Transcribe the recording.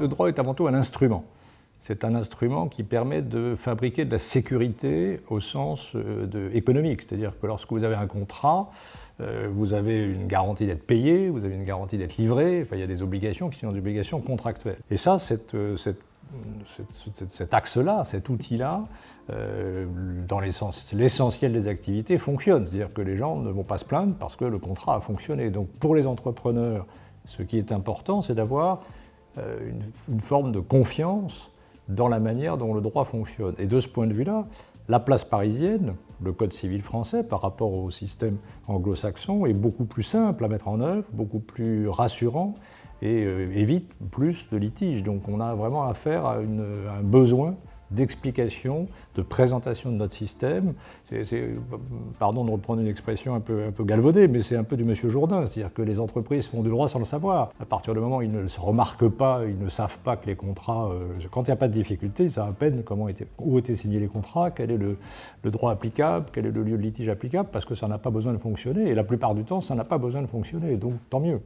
Le droit est avant tout un instrument. C'est un instrument qui permet de fabriquer de la sécurité au sens économique. C'est-à-dire que lorsque vous avez un contrat, vous avez une garantie d'être payé, vous avez une garantie d'être livré, enfin, il y a des obligations qui sont des obligations contractuelles. Et ça, cet axe-là, cet outil-là, dans l'essentiel des activités, fonctionne. C'est-à-dire que les gens ne vont pas se plaindre parce que le contrat a fonctionné. Donc pour les entrepreneurs, ce qui est important, c'est d'avoir une forme de confiance dans la manière dont le droit fonctionne. Et de ce point de vue-là, la place parisienne, le Code civil français, par rapport au système anglo-saxon, est beaucoup plus simple à mettre en œuvre, beaucoup plus rassurant et évite plus de litiges. Donc on a vraiment affaire à un besoin d'explication, de présentation de notre système. Pardon de reprendre une expression un peu galvaudée, mais c'est un peu du monsieur Jourdain, c'est-à-dire que les entreprises font du droit sans le savoir. À partir du moment où ils ne se remarquent pas, ils ne savent pas que les contrats, quand il n'y a pas de difficulté, ils savent à peine où étaient signés les contrats, quel est le droit applicable, quel est le lieu de litige applicable, parce que ça n'a pas besoin de fonctionner, et la plupart du temps, ça n'a pas besoin de fonctionner, donc tant mieux.